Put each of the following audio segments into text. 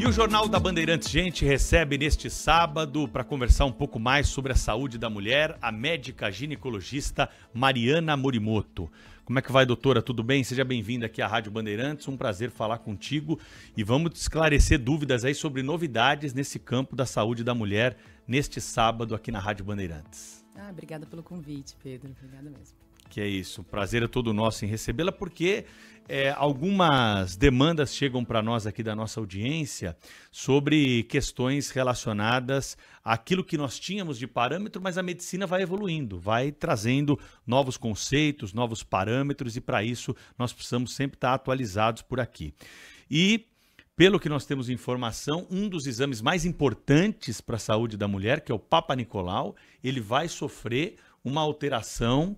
E o Jornal da Bandeirantes, gente, recebe neste sábado, para conversar um pouco mais sobre a saúde da mulher, a médica ginecologista Mariana Morimoto. Como é que vai, doutora? Tudo bem? Seja bem-vinda aqui à Rádio Bandeirantes, um prazer falar contigo e vamos esclarecer dúvidas aí sobre novidades nesse campo da saúde da mulher neste sábado aqui na Rádio Bandeirantes. Obrigada pelo convite, Pedro. Obrigada mesmo. Que é isso, o prazer é todo nosso em recebê-la, porque algumas demandas chegam para nós aqui da nossa audiência sobre questões relacionadas àquilo que nós tínhamos de parâmetro, mas a medicina vai evoluindo, vai trazendo novos conceitos, novos parâmetros, e para isso nós precisamos sempre estar atualizados por aqui. E pelo que nós temos informação, um dos exames mais importantes para a saúde da mulher, que é o Papa Nicolau, ele vai sofrer uma alteração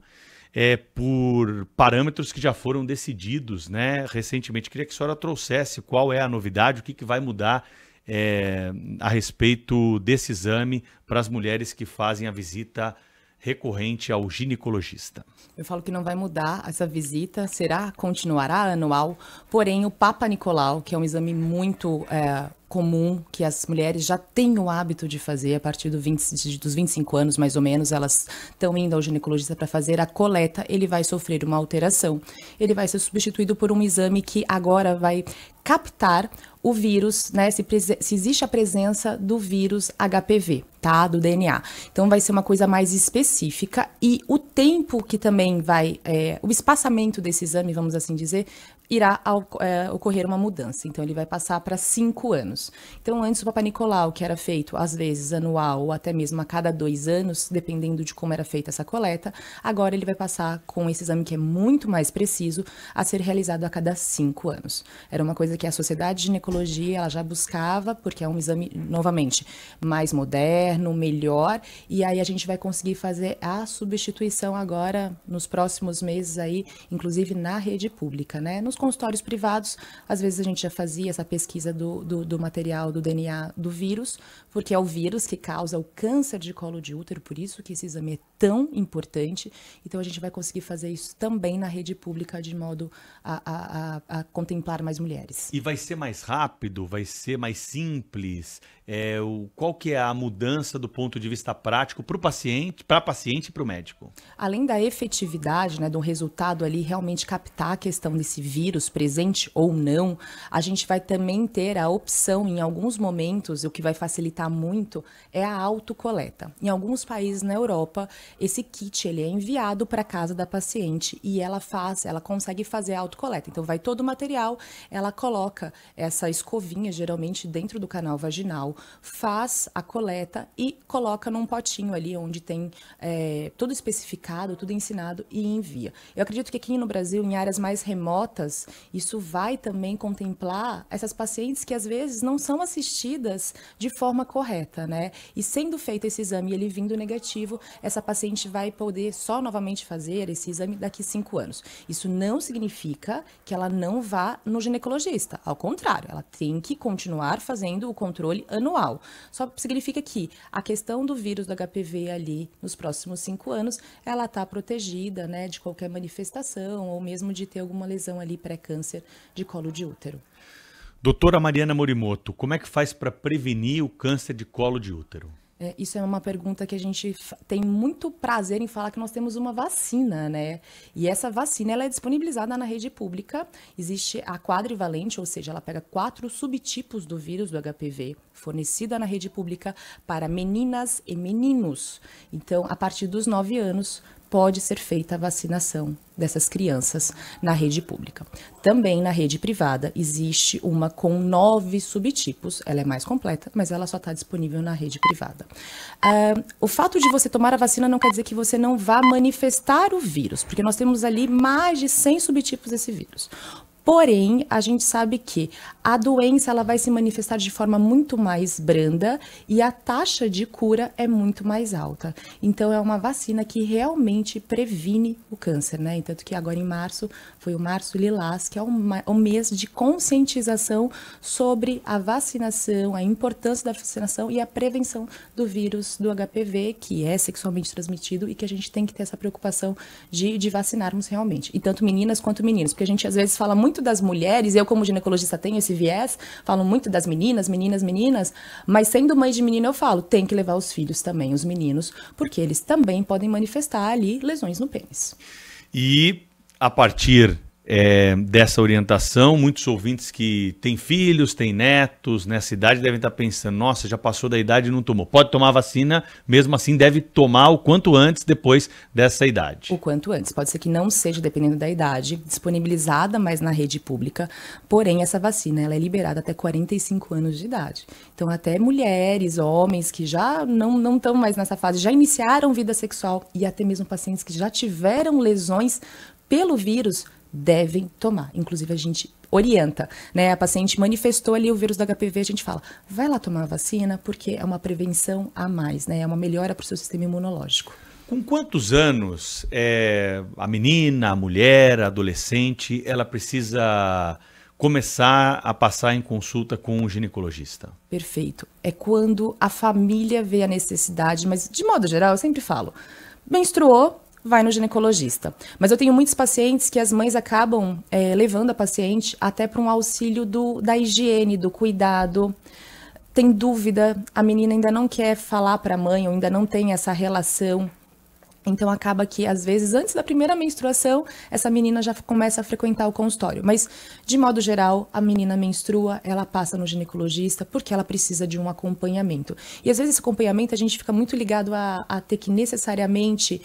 por parâmetros que já foram decididos, né, recentemente. Queria que a senhora trouxesse qual é a novidade, o que vai mudar a respeito desse exame para as mulheres que fazem a visita recorrente ao ginecologista. Eu falo que não vai mudar essa visita, continuará anual, porém o Papa Nicolau, que é um exame muito comum, que as mulheres já têm o hábito de fazer a partir dos 25 anos, mais ou menos, elas estão indo ao ginecologista para fazer a coleta, ele vai sofrer uma alteração. Ele vai ser substituído por um exame que agora vai captar o vírus, né, se existe a presença do vírus HPV, tá, do DNA. Então vai ser uma coisa mais específica, e o tempo que também vai, o espaçamento desse exame, vamos assim dizer, irá ocorrer uma mudança. Então ele vai passar para 5 anos. Então antes o Papa Nicolau, que era feito às vezes anual ou até mesmo a cada 2 anos, dependendo de como era feita essa coleta, agora ele vai passar com esse exame que é muito mais preciso, a ser realizado a cada 5 anos. Era uma coisa que a Sociedade de Ginecologia ela já buscava, porque é um exame, novamente, mais moderno, melhor, e aí a gente vai conseguir fazer a substituição agora, nos próximos meses aí, inclusive na rede pública, né? Nos consultórios privados, às vezes a gente já fazia essa pesquisa do material, do DNA do vírus, porque é o vírus que causa o câncer de colo de útero, por isso que esse exame é tão importante. Então a gente vai conseguir fazer isso também na rede pública, de modo a contemplar mais mulheres. E vai ser mais rápido? Vai ser mais simples? Qual que é a mudança do ponto de vista prático para a paciente e para o médico? Além da efetividade, né, do resultado ali realmente captar a questão desse vírus presente ou não, a gente vai também ter a opção, em alguns momentos, o que vai facilitar muito é a autocoleta. Em alguns países na Europa, esse kit ele é enviado para a casa da paciente e ela consegue fazer a autocoleta. Então vai todo o material, ela coloca essa escovinha, geralmente dentro do canal vaginal, faz a coleta e coloca num potinho ali onde tem tudo especificado, tudo ensinado, e envia. Eu acredito que aqui no Brasil, em áreas mais remotas, isso vai também contemplar essas pacientes que às vezes não são assistidas de forma correta, né? E sendo feito esse exame e ele vindo negativo, essa paciente vai poder só novamente fazer esse exame daqui 5 anos. Isso não significa que ela não vá no ginecologista. Ao contrário, ela tem que continuar fazendo o controle anual. Só significa que a questão do vírus do HPV ali nos próximos 5 anos, ela está protegida, né, de qualquer manifestação ou mesmo de ter alguma lesão ali pré-câncer de colo de útero. Doutora Mariana Morimoto, como é que faz para prevenir o câncer de colo de útero? Isso é uma pergunta que a gente tem muito prazer em falar, que nós temos uma vacina, né? E essa vacina ela é disponibilizada na rede pública. Existe a quadrivalente, ou seja, ela pega 4 subtipos do vírus do HPV, fornecida na rede pública para meninas e meninos. Então, a partir dos 9 anos, pode ser feita a vacinação dessas crianças na rede pública. Também na rede privada existe uma com 9 subtipos, ela é mais completa, mas ela só está disponível na rede privada. O fato de você tomar a vacina não quer dizer que você não vá manifestar o vírus, porque nós temos ali mais de 100 subtipos desse vírus. Porém, a gente sabe que a doença ela vai se manifestar de forma muito mais branda e a taxa de cura é muito mais alta. Então, é uma vacina que realmente previne o câncer, né? Tanto que agora em março, foi o Março Lilás, que é o mês de conscientização sobre a vacinação, a importância da vacinação e a prevenção do vírus do HPV, que é sexualmente transmitido e que a gente tem que ter essa preocupação de vacinarmos realmente. E tanto meninas quanto meninos, porque a gente às vezes fala muito muito das mulheres, eu como ginecologista tenho esse viés, falo muito das meninas, mas sendo mãe de menina eu falo, tem que levar os filhos também, os meninos, porque eles também podem manifestar ali lesões no pênis. E a partir dessa orientação, muitos ouvintes que têm filhos, têm netos nessa idade devem estar pensando, nossa, já passou da idade e não tomou. Pode tomar vacina, mesmo assim deve tomar o quanto antes depois dessa idade. O quanto antes. Pode ser que não seja, dependendo da idade, disponibilizada mais na rede pública, porém essa vacina ela é liberada até 45 anos de idade. Então até mulheres, homens que já não estão mais nessa fase, já iniciaram vida sexual e até mesmo pacientes que já tiveram lesões pelo vírus, devem tomar. Inclusive, a gente orienta, né? A paciente manifestou ali o vírus do HPV, a gente fala, vai lá tomar a vacina, porque é uma prevenção a mais, né? É uma melhora para o seu sistema imunológico. Com quantos anos a menina, a mulher, a adolescente, ela precisa começar a passar em consulta com um ginecologista? Perfeito. É quando a família vê a necessidade, mas de modo geral, eu sempre falo, menstruou, vai no ginecologista. Mas eu tenho muitos pacientes que as mães acabam levando a paciente até para um auxílio da higiene, do cuidado. Tem dúvida, a menina ainda não quer falar para a mãe, ou ainda não tem essa relação. Então acaba que, às vezes, antes da primeira menstruação, essa menina já começa a frequentar o consultório. Mas, de modo geral, a menina menstrua, ela passa no ginecologista porque ela precisa de um acompanhamento. E, às vezes, esse acompanhamento a gente fica muito ligado a ter que necessariamente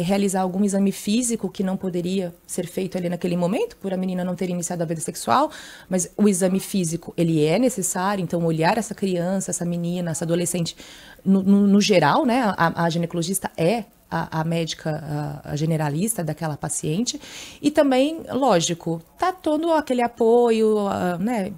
realizar algum exame físico que não poderia ser feito ali naquele momento, por a menina não ter iniciado a vida sexual. Mas o exame físico, ele é necessário. Então, olhar essa criança, essa menina, essa adolescente, no geral, né, a ginecologista a médica, a generalista daquela paciente, e também, lógico, tá todo aquele apoio, né,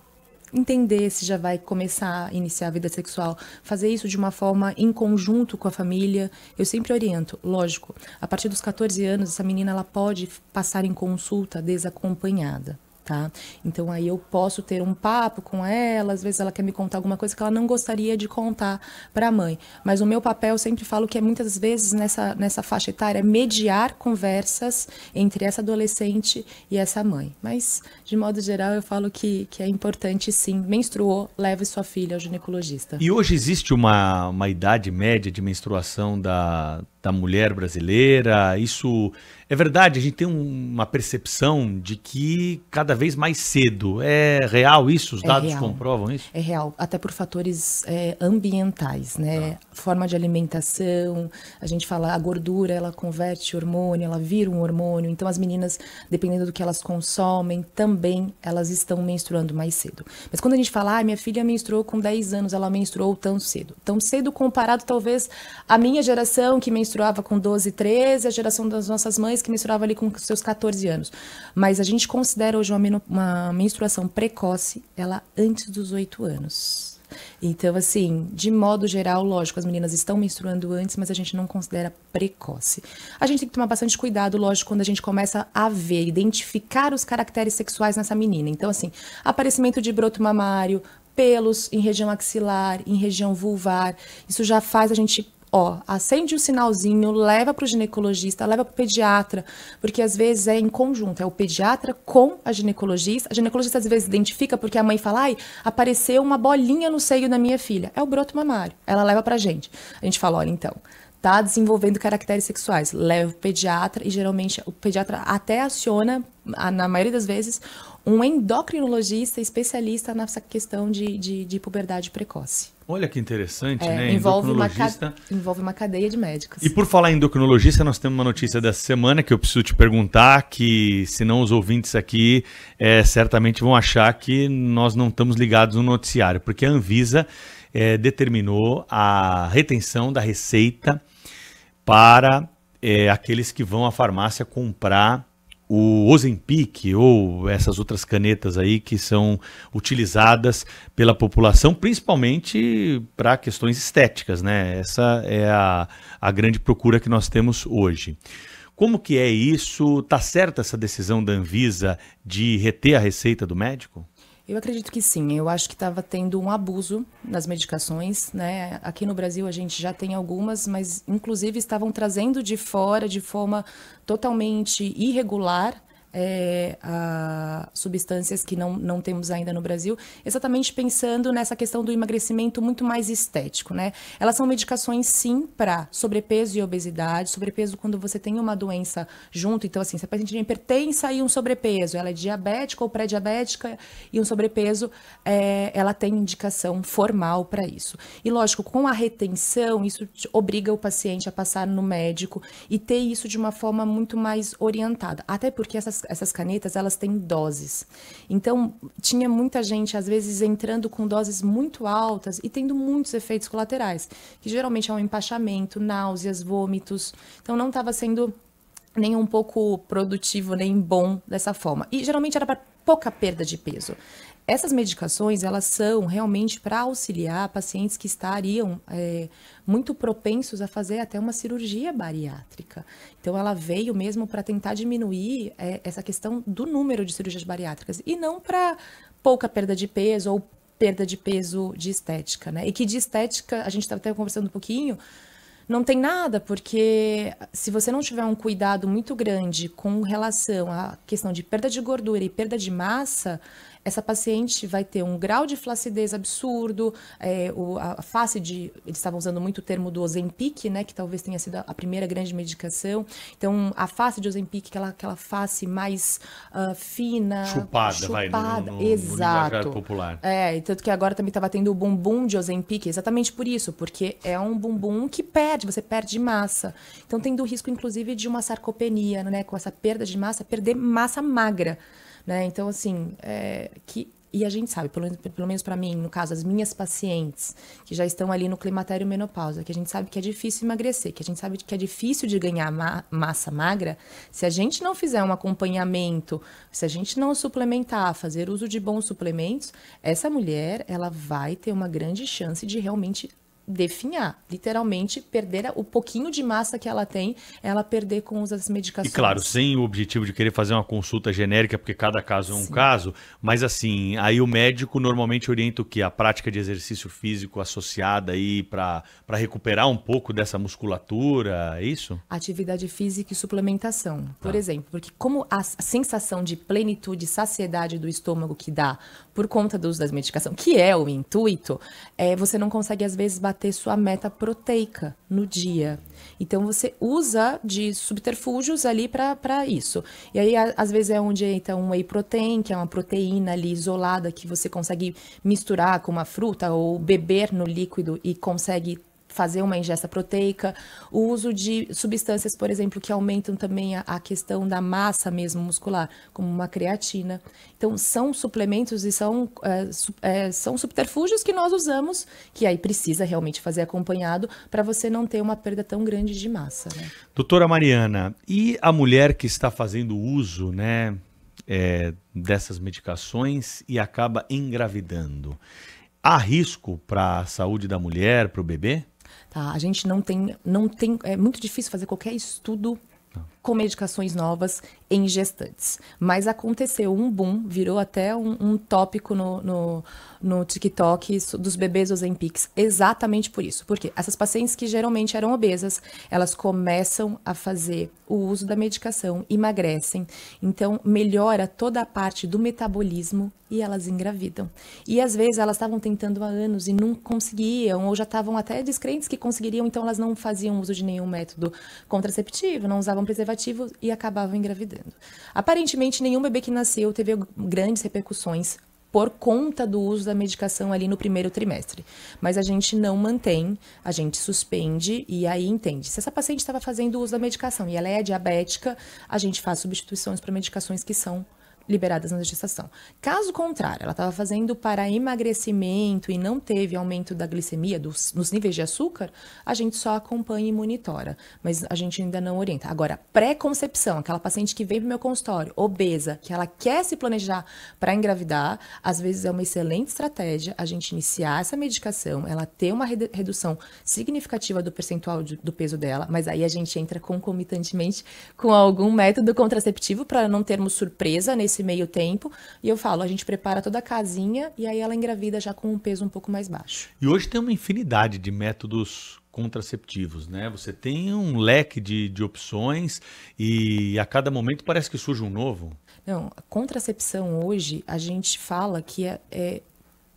entender se já vai começar a iniciar a vida sexual, fazer isso de uma forma em conjunto com a família. Eu sempre oriento, lógico, a partir dos 14 anos, essa menina ela pode passar em consulta desacompanhada. Tá? Então aí eu posso ter um papo com ela, às vezes ela quer me contar alguma coisa que ela não gostaria de contar para a mãe. Mas o meu papel, eu sempre falo que é muitas vezes nessa faixa etária, mediar conversas entre essa adolescente e essa mãe. Mas, de modo geral, eu falo que é importante sim. Menstruou, leve sua filha ao ginecologista. E hoje existe uma idade média de menstruação da mulher brasileira? Isso é verdade? A gente tem uma percepção de que cada vez mais cedo. É real isso? Os dados comprovam isso? É real, até por fatores ambientais, né? Forma de alimentação, a gente fala a gordura, ela converte hormônio, ela vira um hormônio. Então as meninas, dependendo do que elas consomem, também elas estão menstruando mais cedo. Mas quando a gente fala, minha filha menstruou com 10 anos, ela menstruou tão cedo. Tão cedo comparado talvez à minha geração que menstruava com 12, 13, a geração das nossas mães que menstruava ali com seus 14 anos. Mas a gente considera hoje uma menstruação precoce, ela antes dos 8 anos. Então, assim, de modo geral, lógico, as meninas estão menstruando antes, mas a gente não considera precoce. A gente tem que tomar bastante cuidado, lógico, quando a gente começa a ver, identificar os caracteres sexuais nessa menina. Então, assim, aparecimento de broto mamário, pelos em região axilar, em região vulvar, isso já faz a gente... acende o sinalzinho, leva para o ginecologista, leva para o pediatra, porque às vezes é em conjunto, é o pediatra com a ginecologista às vezes identifica porque a mãe fala, apareceu uma bolinha no seio da minha filha, é o broto mamário, ela leva para a gente fala, olha, então, tá desenvolvendo caracteres sexuais, leva para o pediatra e geralmente o pediatra até aciona, na maioria das vezes, um endocrinologista especialista nessa questão de puberdade precoce. Olha que interessante, né? Envolve uma cadeia de médicos. E por falar em endocrinologista, nós temos uma notícia dessa semana que eu preciso te perguntar, que senão os ouvintes aqui certamente vão achar que nós não estamos ligados no noticiário, porque a Anvisa determinou a retenção da receita para aqueles que vão à farmácia comprar o Ozempic ou essas outras canetas aí que são utilizadas pela população, principalmente para questões estéticas, né? Essa é a grande procura que nós temos hoje. Como que é isso? Tá certa essa decisão da Anvisa de reter a receita do médico? Eu acredito que sim, eu acho que estava tendo um abuso nas medicações, né? Aqui no Brasil a gente já tem algumas, mas inclusive estavam trazendo de fora de forma totalmente irregular substâncias que não temos ainda no Brasil, exatamente pensando nessa questão do emagrecimento muito mais estético, né? Elas são medicações, sim, para sobrepeso e obesidade. Sobrepeso quando você tem uma doença junto, então assim, se a paciente é hipertensa e um sobrepeso, ela é diabética ou pré-diabética e um sobrepeso, ela tem indicação formal para isso. E lógico, com a retenção, isso obriga o paciente a passar no médico e ter isso de uma forma muito mais orientada. Até porque essas canetas, elas têm doses. Então, tinha muita gente, às vezes, entrando com doses muito altas e tendo muitos efeitos colaterais, que geralmente é um empachamento, náuseas, vômitos. Então, não estava sendo nem um pouco produtivo, nem bom dessa forma. E, geralmente, era para pouca perda de peso. Essas medicações, elas são realmente para auxiliar pacientes que estariam muito propensos a fazer até uma cirurgia bariátrica. Então, ela veio mesmo para tentar diminuir essa questão do número de cirurgias bariátricas e não para pouca perda de peso ou perda de peso de estética, né? E que de estética, a gente estava até conversando um pouquinho, não tem nada, porque se você não tiver um cuidado muito grande com relação à questão de perda de gordura e perda de massa, essa paciente vai ter um grau de flacidez absurdo, a face de... Eles estavam usando muito o termo do Ozempic, né, que talvez tenha sido a primeira grande medicação. Então, a face de Ozempic, aquela face mais fina... Chupada, vai, no exato. Popular. Tanto que agora também estava tendo o bumbum de Ozempic, exatamente por isso, porque é um bumbum que você perde massa. Então, tendo o risco, inclusive, de uma sarcopenia, né, com essa perda de massa, perder massa magra. Né? Então, assim, e a gente sabe, pelo menos para mim, no caso, as minhas pacientes que já estão ali no climatério menopausa, que a gente sabe que é difícil emagrecer, que a gente sabe que é difícil de ganhar massa magra, se a gente não fizer um acompanhamento, se a gente não suplementar, fazer uso de bons suplementos, essa mulher, ela vai ter uma grande chance de realmente definhar, literalmente perder o pouquinho de massa que ela tem, ela perder com as medicações. E claro, sem o objetivo de querer fazer uma consulta genérica, porque cada caso é um caso, mas assim, aí o médico normalmente orienta o quê? A prática de exercício físico associada aí para recuperar um pouco dessa musculatura, é isso? Atividade física e suplementação, por exemplo, porque como a sensação de plenitude e saciedade do estômago que dá por conta do uso das medicações, que é o intuito, você não consegue às vezes bater sua meta proteica no dia. Então, você usa de subterfúgios ali para isso. E aí, às vezes, é onde entra um whey protein, que é uma proteína ali isolada que você consegue misturar com uma fruta ou beber no líquido e consegue fazer uma ingesta proteica, o uso de substâncias, por exemplo, que aumentam também a questão da massa mesmo muscular, como uma creatina. Então, são suplementos e são subterfúgios que nós usamos, que aí precisa realmente fazer acompanhado para você não ter uma perda tão grande de massa. Né? Doutora Mariana, e a mulher que está fazendo uso, né, dessas medicações e acaba engravidando? Há risco para a saúde da mulher, para o bebê? Tá, a gente não tem, é muito difícil fazer qualquer estudo com medicações novas em gestantes. Mas aconteceu um boom, virou até um tópico no TikTok dos bebês Ozempics, exatamente por isso. Porque essas pacientes que geralmente eram obesas, elas começam a fazer o uso da medicação, emagrecem, então melhora toda a parte do metabolismo e elas engravidam. E às vezes elas estavam tentando há anos e não conseguiam, ou já estavam até descrentes que conseguiriam, então elas não faziam uso de nenhum método contraceptivo, não usavam preservativo e acabavam engravidando. Aparentemente, nenhum bebê que nasceu teve grandes repercussões por conta do uso da medicação ali no primeiro trimestre. Mas a gente não mantém, a gente suspende e aí entende. Se essa paciente estava fazendo uso da medicação e ela é diabética, a gente faz substituições para medicações que são liberadas na gestação. Caso contrário, ela estava fazendo para emagrecimento e não teve aumento da glicemia, nos níveis de açúcar, a gente só acompanha e monitora, mas a gente ainda não orienta. Agora, pré-concepção, aquela paciente que vem para o meu consultório, obesa, que ela quer se planejar para engravidar, às vezes é uma excelente estratégia a gente iniciar essa medicação, ela ter uma redução significativa do percentual do peso dela, mas aí a gente entra concomitantemente com algum método contraceptivo para não termos surpresa nesse meio tempo, e eu falo, a gente prepara toda a casinha e aí ela engravida já com um peso um pouco mais baixo. E hoje tem uma infinidade de métodos contraceptivos, né? Você tem um leque de opções e a cada momento parece que surge um novo. Não, a contracepção hoje, a gente fala que é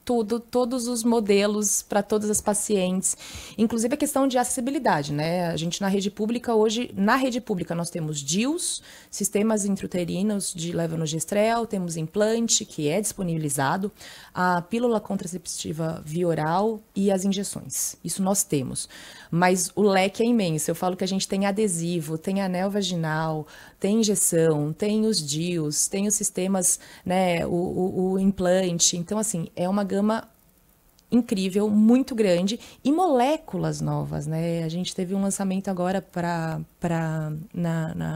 todos os modelos para todas as pacientes, inclusive a questão de acessibilidade, né? A gente na rede pública hoje, nós temos DIUs, sistemas intrauterinos de levonorgestrel, temos implante que é disponibilizado, a pílula contraceptiva via oral e as injeções. Isso nós temos. Mas o leque é imenso. Eu falo que a gente tem adesivo, tem anel vaginal, tem injeção, tem os DIUs, tem os sistemas, né, o implante. Então, assim, é uma gama incrível, muito grande, e moléculas novas, né? A gente teve um lançamento agora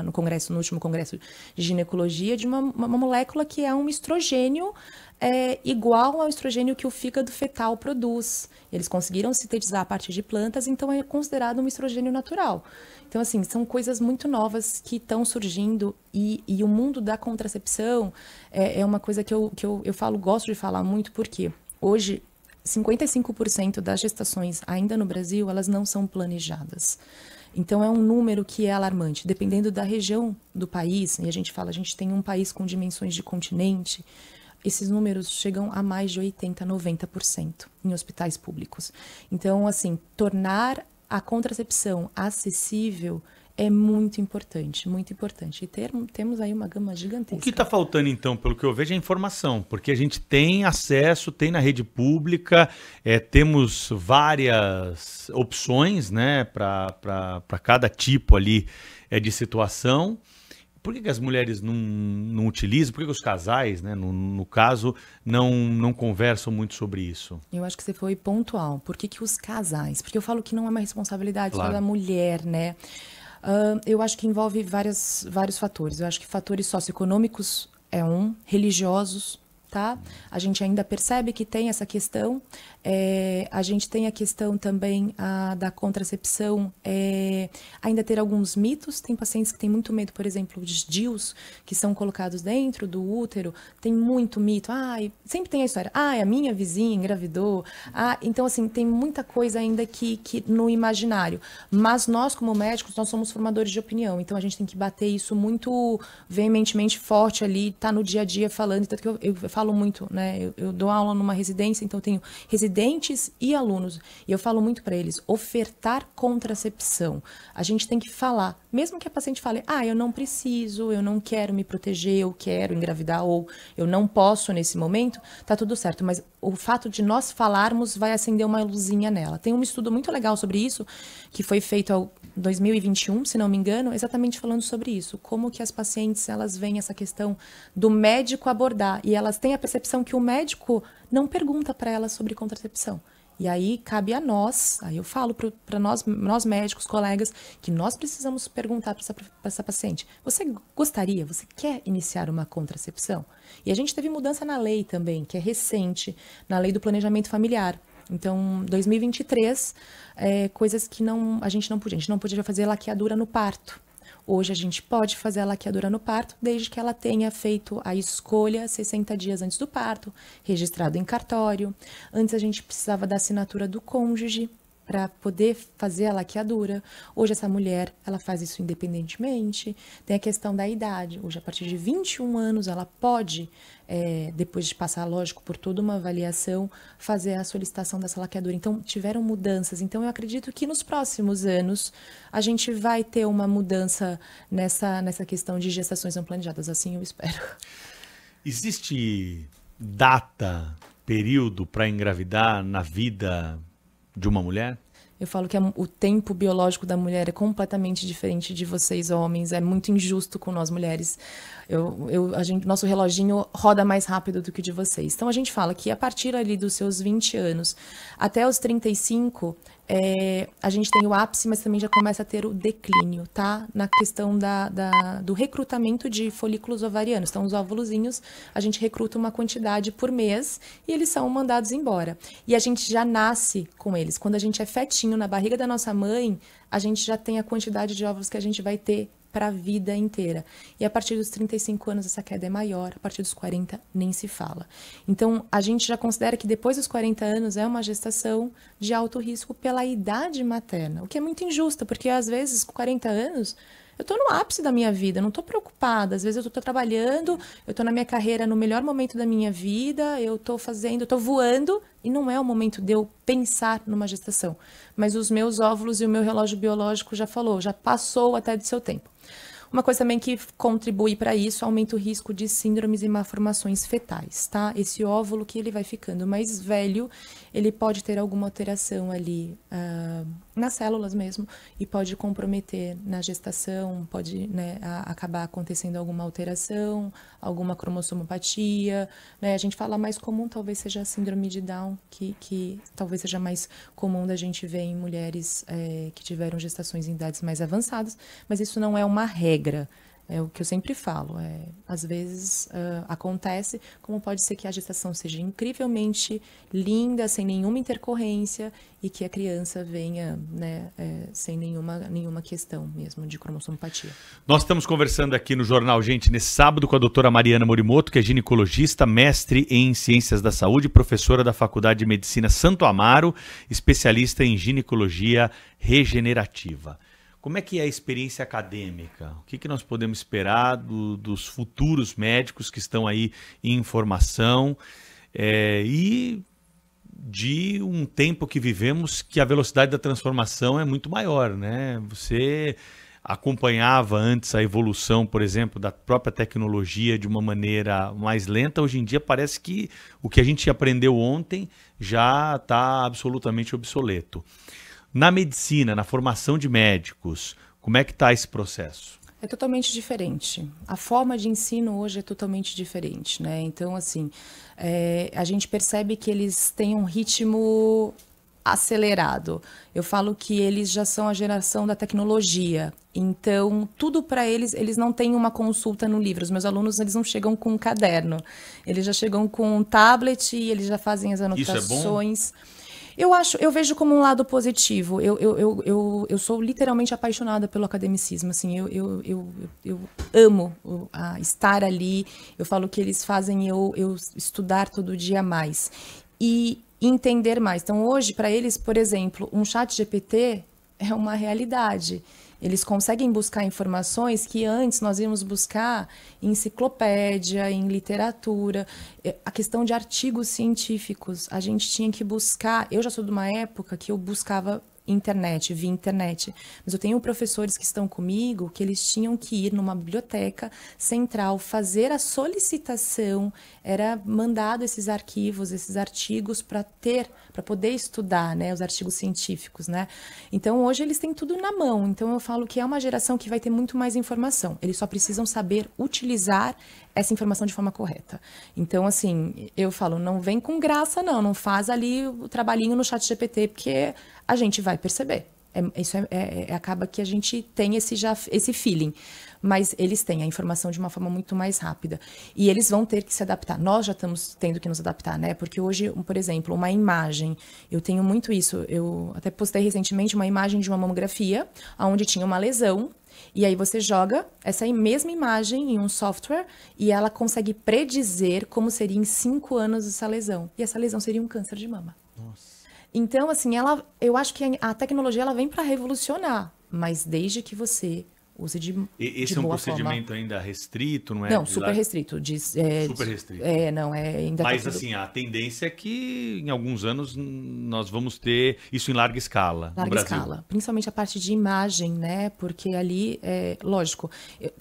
no congresso, no último congresso de ginecologia, de uma molécula que é um estrogênio igual ao estrogênio que o fígado fetal produz. Eles conseguiram sintetizar a partir de plantas, então é considerado um estrogênio natural. Então, assim, são coisas muito novas que estão surgindo e o mundo da contracepção é uma coisa que eu falo, gosto de falar muito, porque hoje 55% das gestações ainda no Brasil, elas não são planejadas. Então, é um número que é alarmante. Dependendo da região do país, e a gente tem um país com dimensões de continente, esses números chegam a mais de 80%, 90% em hospitais públicos. Então, assim, tornar a contracepção acessível é muito importante, muito importante. E temos aí uma gama gigantesca. O que está faltando, então, pelo que eu vejo, é informação, porque a gente tem acesso, tem na rede pública, temos várias opções, né, para cada tipo ali de situação. Por que as mulheres não utilizam? Por que os casais, né, no caso, não conversam muito sobre isso? Eu acho que você foi pontual. Por que os casais? Porque eu falo que não é uma responsabilidade só da mulher, né? Eu acho que envolve vários fatores. Eu acho que fatores socioeconômicos é religiosos, tá? A gente ainda percebe que tem essa questão. A gente tem a questão também da contracepção, ainda ter alguns mitos. Tem pacientes que têm muito medo, por exemplo, dos DIUs que são colocados dentro do útero. Tem muito mito. Sempre tem a história. A minha vizinha engravidou. Então, assim, tem muita coisa ainda que no imaginário. Mas nós, como médicos, nós somos formadores de opinião. Então, a gente tem que bater isso muito veementemente forte ali, tá no dia a dia falando. Tanto que eu falo muito, né? Eu dou aula numa residência, então eu tenho residentes e alunos. E eu falo muito para eles, ofertar contracepção. A gente tem que falar, mesmo que a paciente fale, eu não preciso, eu não quero me proteger, eu quero engravidar, ou eu não posso nesse momento, tá tudo certo. Mas o fato de nós falarmos vai acender uma luzinha nela. Tem um estudo muito legal sobre isso, que foi feito em 2021, se não me engano, exatamente falando sobre isso. Como que as pacientes, elas veem essa questão do médico abordar. E elas têm a percepção que o médico não pergunta para elas sobre contracepção. E aí cabe a nós, aí eu falo para nós médicos, colegas, que nós precisamos perguntar para essa paciente: você gostaria, você quer iniciar uma contracepção? E a gente teve mudança na lei também, que é recente, na lei do planejamento familiar. Então, 2023, coisas que a gente não podia fazer laqueadura no parto. Hoje a gente pode fazer a laqueadura no parto, desde que ela tenha feito a escolha 60 dias antes do parto, registrado em cartório. Antes a gente precisava da assinatura do cônjuge para poder fazer a laqueadura. Hoje essa mulher, ela faz isso independentemente. Tem a questão da idade. Hoje, a partir de 21 anos, ela pode, depois de passar, lógico, por toda uma avaliação, fazer a solicitação dessa laqueadura. Então, tiveram mudanças. Então, eu acredito que nos próximos anos a gente vai ter uma mudança nessa questão de gestações não planejadas. Assim eu espero. Existe data, período para engravidar na vida de uma mulher? Eu falo que o tempo biológico da mulher é completamente diferente de vocês, homens. É muito injusto com nós, mulheres. Nosso reloginho roda mais rápido do que o de vocês. Então, a gente fala que a partir ali dos seus 20 anos até os 35, a gente tem o ápice, mas também já começa a ter o declínio, tá? Na questão do recrutamento de folículos ovarianos. Então, os óvulozinhos, a gente recruta uma quantidade por mês e eles são mandados embora. E a gente já nasce com eles. Quando a gente é fetinho na barriga da nossa mãe, a gente já tem a quantidade de óvulos que a gente vai ter para a vida inteira. E a partir dos 35 anos essa queda é maior, a partir dos 40 nem se fala. Então, a gente já considera que depois dos 40 anos é uma gestação de alto risco pela idade materna, o que é muito injusto, porque às vezes com 40 anos eu estou no ápice da minha vida, não estou preocupada. Às vezes eu estou trabalhando, eu estou na minha carreira no melhor momento da minha vida, eu estou voando, e não é o momento de eu pensar numa gestação. Mas os meus óvulos e o meu relógio biológico já falou, já passou até do seu tempo. Uma coisa também que contribui para isso, aumenta o risco de síndromes e malformações fetais, tá? Esse óvulo que ele vai ficando mais velho, ele pode ter alguma alteração ali nas células mesmo, e pode comprometer na gestação, pode, né, acabar acontecendo alguma alteração, alguma cromossomopatia, né? A gente fala mais comum, talvez seja a síndrome de Down, que talvez seja mais comum da gente ver em mulheres que tiveram gestações em idades mais avançadas, mas isso não é uma regra. É o que eu sempre falo, às vezes acontece, como pode ser que a gestação seja incrivelmente linda, sem nenhuma intercorrência, e que a criança venha, né, sem nenhuma questão mesmo de cromossomopatia. Nós estamos conversando aqui no Jornal Gente nesse sábado com a doutora Mariana Morimoto, que é ginecologista, mestre em Ciências da Saúde, professora da Faculdade de Medicina Santo Amaro, especialista em ginecologia regenerativa. Como é que é a experiência acadêmica? O que nós podemos esperar dos futuros médicos que estão aí em formação e de um tempo que vivemos que a velocidade da transformação é muito maior, né? Você acompanhava antes a evolução, por exemplo, da própria tecnologia de uma maneira mais lenta. Hoje em dia parece que o que a gente aprendeu ontem já está absolutamente obsoleto. Na medicina, na formação de médicos, como é que está esse processo? É totalmente diferente. A forma de ensino hoje é totalmente diferente, né? Então, assim, a gente percebe que eles têm um ritmo acelerado. Eu falo que eles já são a geração da tecnologia. Então, tudo para eles não têm uma consulta no livro. Os meus alunos, eles não chegam com um caderno. Eles já chegam com um tablet e eles já fazem as anotações. Isso é bom? Eu vejo como um lado positivo. Eu sou literalmente apaixonada pelo academicismo. Assim, eu amo estar ali. Eu falo que eles fazem eu estudar todo dia mais e entender mais. Então, hoje, para eles, por exemplo, um chat GPT é uma realidade. Eles conseguem buscar informações que antes nós íamos buscar em enciclopédia, em literatura. A questão de artigos científicos, a gente tinha que buscar. Eu já sou de uma época que eu buscava via internet. Mas eu tenho professores que estão comigo que eles tinham que ir numa biblioteca central, fazer a solicitação, era mandado esses arquivos, esses artigos para poder estudar, né, os artigos científicos, né? Então hoje eles têm tudo na mão. Então eu falo que é uma geração que vai ter muito mais informação. Eles só precisam saber utilizar essa informação de forma correta. Então, assim, eu falo, não vem com graça, não faz ali o trabalhinho no chat GPT, porque a gente vai perceber. Acaba que a gente tem esse feeling. Mas eles têm a informação de uma forma muito mais rápida. E eles vão ter que se adaptar. Nós já estamos tendo que nos adaptar, né? Porque hoje, por exemplo, uma imagem, eu tenho muito isso. Eu até postei recentemente uma imagem de uma mamografia, onde tinha uma lesão. E aí você joga essa mesma imagem em um software e ela consegue predizer como seria em 5 anos essa lesão. E essa lesão seria um câncer de mama. Nossa. Então, assim, eu acho que a tecnologia ela vem para revolucionar, mas desde que você use de Esse é um procedimento ainda restrito, não é? Não, super restrito. Super restrito. Ainda Mas, tá tudo... assim, a tendência é que em alguns anos nós vamos ter isso em larga escala no Brasil. Larga escala. Principalmente a parte de imagem, né? Porque ali, lógico, eu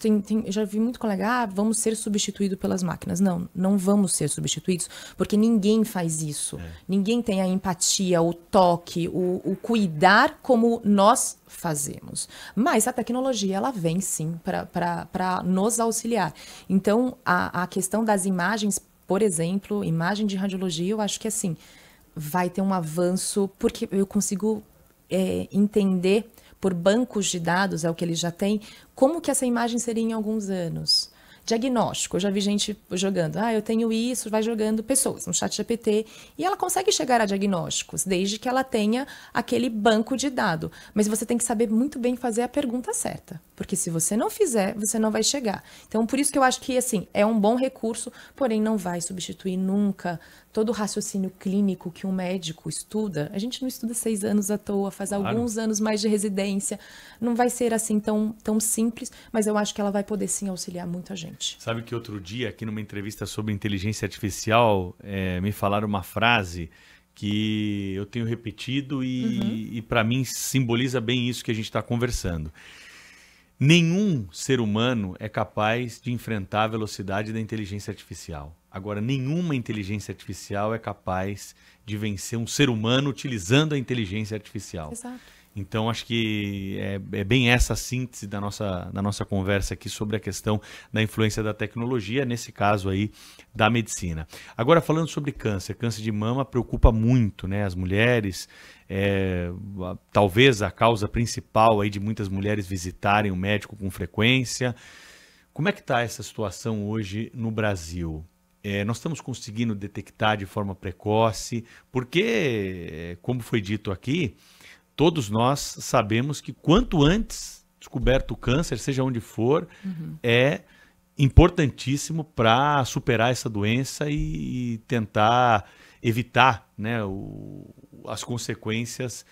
já vi muito colega, vamos ser substituídos pelas máquinas. Não vamos ser substituídos, porque ninguém faz isso. Ninguém tem a empatia, o toque, o cuidar como nós fazemos. Mas a tecnologia, ela vem sim para nos auxiliar. Então, a questão das imagens, por exemplo, imagem de radiologia, eu acho que assim, vai ter um avanço, porque eu consigo entender por bancos de dados, é o que eles já têm, como que essa imagem seria em alguns anos. Diagnóstico, eu já vi gente jogando, eu tenho isso, vai jogando pessoas no chat GPT, e ela consegue chegar a diagnósticos, desde que ela tenha aquele banco de dado. Mas você tem que saber muito bem fazer a pergunta certa, porque se você não fizer, você não vai chegar. Então, por isso que eu acho que, assim, é um bom recurso, porém não vai substituir nunca todo o raciocínio clínico que um médico estuda. A gente não estuda 6 anos à toa, faz alguns anos mais de residência. Não vai ser assim tão simples, mas eu acho que ela vai poder sim auxiliar muita gente. Sabe que outro dia, aqui numa entrevista sobre inteligência artificial, me falaram uma frase que eu tenho repetido e para mim simboliza bem isso que a gente está conversando. Nenhum ser humano é capaz de enfrentar a velocidade da inteligência artificial. Agora, nenhuma inteligência artificial é capaz de vencer um ser humano utilizando a inteligência artificial. Exato. Então, acho que é bem essa a síntese da nossa conversa aqui sobre a questão da influência da tecnologia, nesse caso aí, da medicina. Agora, falando sobre câncer de mama preocupa muito, né, as mulheres. Talvez a causa principal aí de muitas mulheres visitarem o médico com frequência. Como é que está essa situação hoje no Brasil? Nós estamos conseguindo detectar de forma precoce, porque, como foi dito aqui, todos nós sabemos que quanto antes descoberto o câncer, seja onde for, é importantíssimo para superar essa doença e tentar evitar, né, as consequências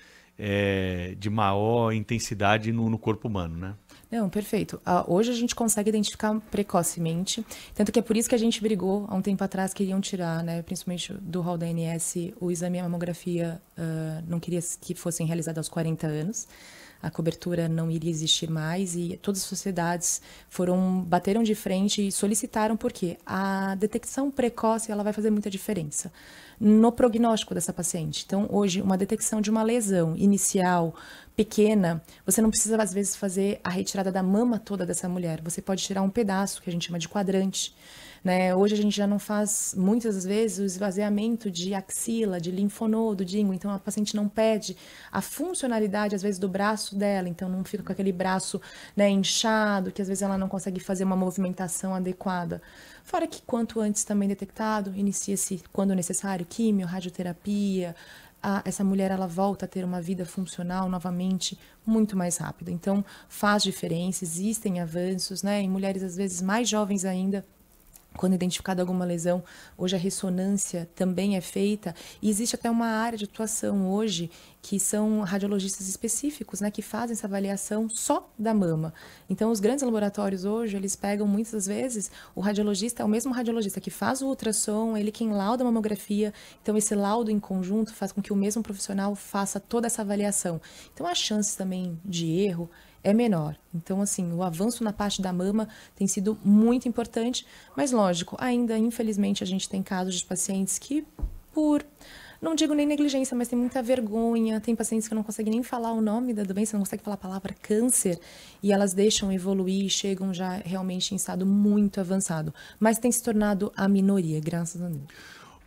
de maior intensidade no corpo humano, né? Não, perfeito. Hoje a gente consegue identificar precocemente, tanto que é por isso que a gente brigou há um tempo atrás, queriam tirar, né, principalmente do rol da ANS, o exame e a mamografia, não queria que fossem realizados aos 40 anos. A cobertura não iria existir mais e todas as sociedades bateram de frente e solicitaram, porque a detecção precoce ela vai fazer muita diferença no prognóstico dessa paciente. Então, hoje, uma detecção de uma lesão inicial pequena, você não precisa, às vezes, fazer a retirada da mama toda dessa mulher. Você pode tirar um pedaço, que a gente chama de quadrante. Né? Hoje a gente já não faz, muitas vezes, o esvaziamento de axila, de linfonodo, de íngua. Então, a paciente não perde a funcionalidade, às vezes, do braço dela. Então, não fica com aquele braço, né, inchado, que às vezes ela não consegue fazer uma movimentação adequada. Fora que, quanto antes também detectado, inicia-se, quando necessário, químio, radioterapia. Essa mulher ela volta a ter uma vida funcional novamente muito mais rápida. Então, faz diferença, existem avanços, né? Em mulheres, às vezes, mais jovens ainda, quando identificada alguma lesão, hoje a ressonância também é feita e existe até uma área de atuação hoje que são radiologistas específicos, né, que fazem essa avaliação só da mama. Então, os grandes laboratórios hoje, eles pegam muitas vezes, o radiologista é o mesmo radiologista que faz o ultrassom, ele quem lauda a mamografia, então esse laudo em conjunto faz com que o mesmo profissional faça toda essa avaliação. Então, a chance também de erro é menor. Então, assim, o avanço na parte da mama tem sido muito importante, mas lógico, ainda, infelizmente, a gente tem casos de pacientes que, não digo nem negligência, mas tem muita vergonha, tem pacientes que não conseguem nem falar o nome da doença, não conseguem falar a palavra câncer, e elas deixam evoluir e chegam já realmente em estado muito avançado. Mas tem se tornado a minoria, graças a Deus.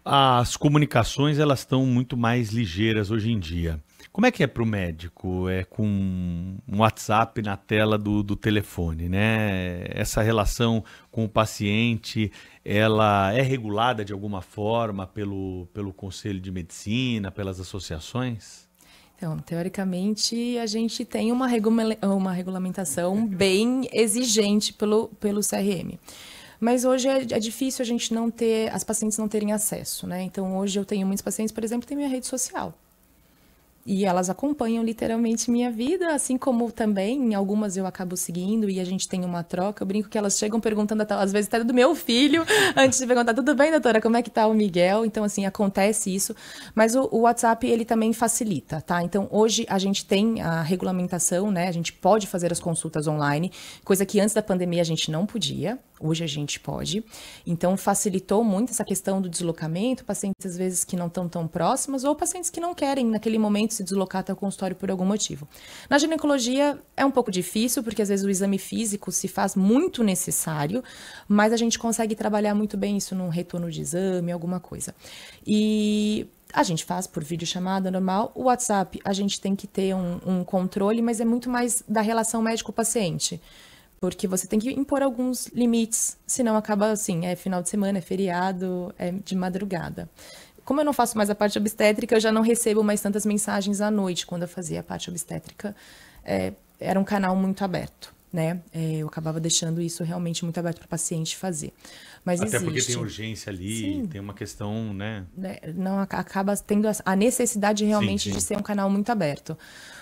As comunicações, elas estão muito mais ligeiras hoje em dia. Como é que é para o médico? É com um WhatsApp na tela do telefone, né? Essa relação com o paciente, ela é regulada de alguma forma pelo Conselho de Medicina, pelas associações? Então, teoricamente, a gente tem uma regulamentação bem exigente pelo CRM. Mas hoje é difícil a gente não ter, as pacientes não terem acesso, né? Então, hoje eu tenho muitos pacientes, por exemplo, que têm minha rede social. E elas acompanham literalmente minha vida, assim como também algumas eu acabo seguindo e a gente tem uma troca. Eu brinco que elas chegam perguntando, às vezes até do meu filho, antes de perguntar, tudo bem, doutora, como é que tá o Miguel? Então, assim, acontece isso. Mas o WhatsApp, ele também facilita, tá? Então, hoje a gente tem a regulamentação, né? A gente pode fazer as consultas online, coisa que antes da pandemia a gente não podia. Hoje a gente pode. Então, facilitou muito essa questão do deslocamento, pacientes às vezes que não estão tão próximas ou pacientes que não querem naquele momento se deslocar até o consultório por algum motivo. Na ginecologia é um pouco difícil, porque às vezes o exame físico se faz muito necessário, mas a gente consegue trabalhar muito bem isso num retorno de exame, alguma coisa. E a gente faz por videochamada normal. O WhatsApp, a gente tem que ter um controle, mas é muito mais da relação médico-paciente. Porque você tem que impor alguns limites, senão acaba assim, é final de semana, é feriado, é de madrugada. Como eu não faço mais a parte obstétrica, eu já não recebo mais tantas mensagens à noite. Quando eu fazia a parte obstétrica, era um canal muito aberto, né? Eu acabava deixando isso realmente muito aberto para o paciente fazer. Mas Até porque existe. tem urgência ali, Sim. tem uma questão, né? Não acaba tendo a necessidade realmente de ser um canal muito aberto.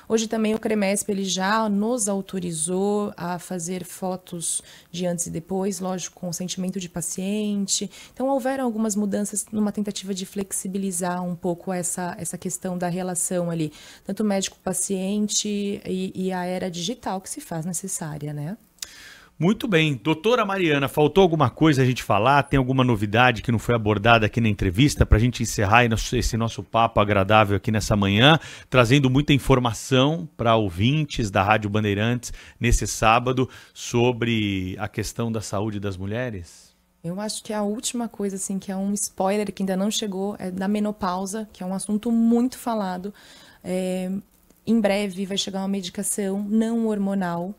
Hoje também o CREMESP ele já nos autorizou a fazer fotos de antes e depois, lógico, com consentimento de paciente. Então houveram algumas mudanças numa tentativa de flexibilizar um pouco essa questão da relação ali, tanto médico-paciente e a era digital que se faz necessária, né? Muito bem. Doutora Mariana, faltou alguma coisa a gente falar? Tem alguma novidade que não foi abordada aqui na entrevista para a gente encerrar esse nosso papo agradável aqui nessa manhã, trazendo muita informação para ouvintes da Rádio Bandeirantes nesse sábado sobre a questão da saúde das mulheres? Eu acho que a última coisa, assim, que é um spoiler que ainda não chegou, é da menopausa, que é um assunto muito falado. Em breve vai chegar uma medicação não hormonal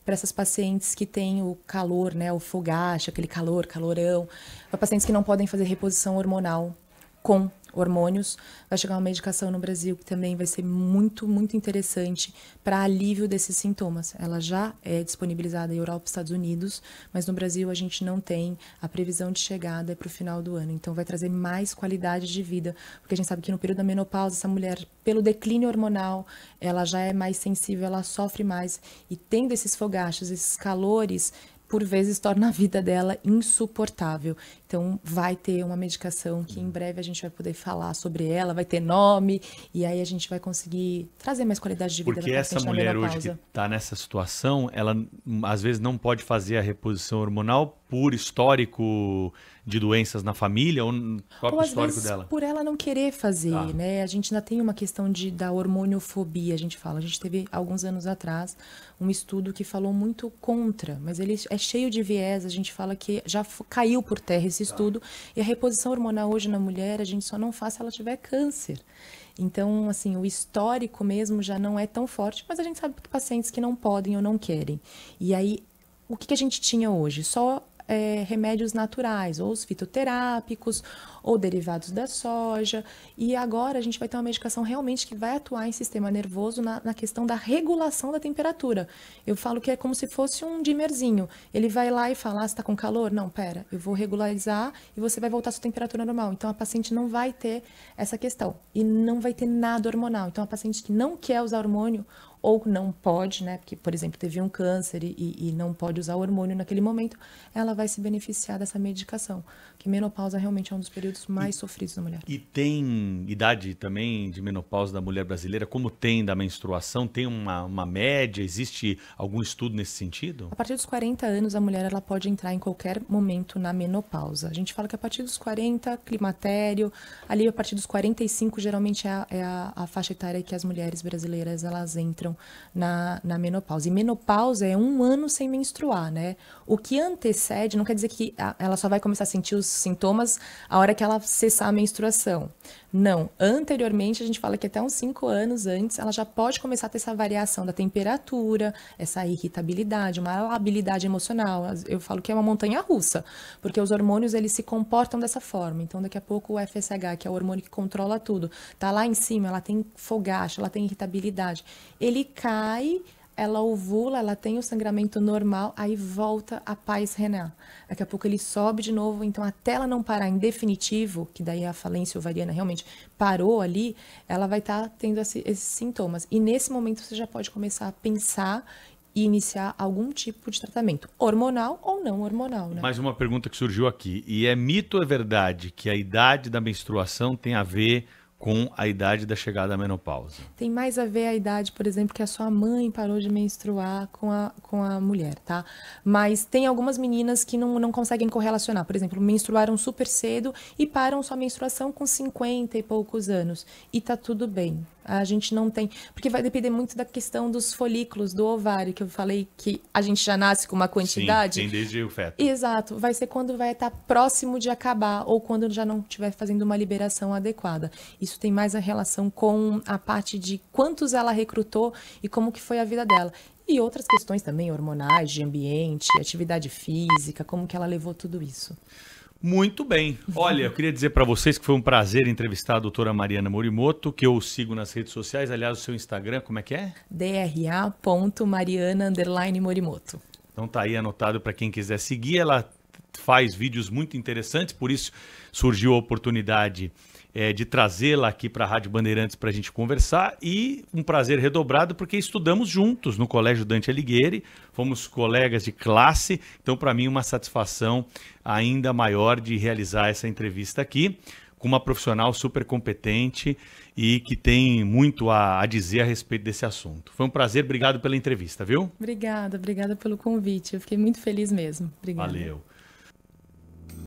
para essas pacientes que têm o calor, né, o fogacho, aquele calorão, para pacientes que não podem fazer reposição hormonal com hormônios. Vai chegar uma medicação no Brasil que também vai ser muito, muito interessante para alívio desses sintomas. Ela já é disponibilizada em Europa e Estados Unidos, mas no Brasil a gente não tem. A previsão de chegada é para o final do ano. Então vai trazer mais qualidade de vida, porque a gente sabe que no período da menopausa, essa mulher, pelo declínio hormonal, ela já é mais sensível, ela sofre mais. E tendo esses fogachos, esses calores, por vezes torna a vida dela insuportável. Então, vai ter uma medicação que em breve a gente vai poder falar sobre ela, vai ter nome, e aí a gente vai conseguir trazer mais qualidade de vida Porque da essa paciente na mulher hoje menopausa. que está nessa situação, ela às vezes não pode fazer a reposição hormonal por histórico de doenças na família ou no próprio Ou às histórico vezes dela? por ela não querer fazer, Tá. né? A gente ainda tem uma questão da hormoniofobia, a gente fala. A gente teve, alguns anos atrás, um estudo que falou muito contra, mas ele é cheio de viés, a gente fala que já caiu por terra esse estudo, e a reposição hormonal hoje na mulher, a gente só não faz se ela tiver câncer. Então, assim, o histórico mesmo já não é tão forte, mas a gente sabe que pacientes que não podem ou não querem. E aí, o que a gente tinha hoje? Só remédios naturais, ou os fitoterápicos, ou derivados da soja. E agora a gente vai ter uma medicação realmente que vai atuar em sistema nervoso na questão da regulação da temperatura. Eu falo que é como se fosse um dimmerzinho. Ele vai lá e fala, você está com calor? Não, pera, eu vou regularizar e você vai voltar à sua temperatura normal. Então a paciente não vai ter essa questão. E não vai ter nada hormonal. Então a paciente que não quer usar hormônio, ou não pode, né? Porque, por exemplo, teve um câncer e não pode usar hormônio naquele momento, ela vai se beneficiar dessa medicação. Que menopausa realmente é um dos períodos mais sofridos da mulher. E tem idade também de menopausa da mulher brasileira, como tem da menstruação? Tem uma média? Existe algum estudo nesse sentido? A partir dos 40 anos, a mulher ela pode entrar em qualquer momento na menopausa. A gente fala que a partir dos 40, climatério, ali a partir dos 45, geralmente é a faixa etária que as mulheres brasileiras elas entram na menopausa. E menopausa é 1 ano sem menstruar, né? O que antecede não quer dizer que ela só vai começar a sentir os sintomas a hora que ela cessar a menstruação. Não. Anteriormente, a gente fala que até uns 5 anos antes, ela já pode começar a ter essa variação da temperatura, essa irritabilidade, uma labilidade emocional. Eu falo que é uma montanha russa, porque os hormônios, eles se comportam dessa forma. Então, daqui a pouco, o FSH, que é o hormônio que controla tudo, tá lá em cima, ela tem fogacho, ela tem irritabilidade. Ele cai, ela ovula, ela tem o sangramento normal, aí volta a paz renal. Daqui a pouco ele sobe de novo, então até ela não parar em definitivo, que daí a falência ovariana realmente parou ali, ela vai estar tendo esses sintomas. E nesse momento você já pode começar a pensar e iniciar algum tipo de tratamento, hormonal ou não hormonal, né? Mais uma pergunta que surgiu aqui. E é mito ou é verdade que a idade da menstruação tem a ver com a idade da chegada à menopausa? Tem mais a ver a idade, por exemplo, que a sua mãe parou de menstruar com a mulher, tá? Mas tem algumas meninas que não conseguem correlacionar. Por exemplo, menstruaram super cedo e param sua menstruação com 50 e poucos anos. E tá tudo bem. A gente não tem... Porque vai depender muito da questão dos folículos, do ovário, que eu falei que a gente já nasce com uma quantidade. Sim, tem desde o feto. Exato. Vai ser quando vai estar próximo de acabar ou quando já não estiver fazendo uma liberação adequada. Isso tem mais a relação com a parte de quantos ela recrutou e como que foi a vida dela. E outras questões também, hormonais, de ambiente, atividade física, como que ela levou tudo isso. Muito bem. Olha, eu queria dizer para vocês que foi um prazer entrevistar a doutora Mariana Morimoto, que eu sigo nas redes sociais. Aliás, o seu Instagram, como é que é? dra.mariana_morimoto. Então tá aí anotado para quem quiser seguir. Ela faz vídeos muito interessantes, por isso surgiu a oportunidade de trazê-la aqui para a Rádio Bandeirantes para a gente conversar, e um prazer redobrado porque estudamos juntos no Colégio Dante Alighieri, fomos colegas de classe, então para mim uma satisfação ainda maior de realizar essa entrevista aqui com uma profissional super competente e que tem muito a dizer a respeito desse assunto. Foi um prazer, obrigado pela entrevista, viu? Obrigada pelo convite, eu fiquei muito feliz mesmo. Obrigada. Valeu.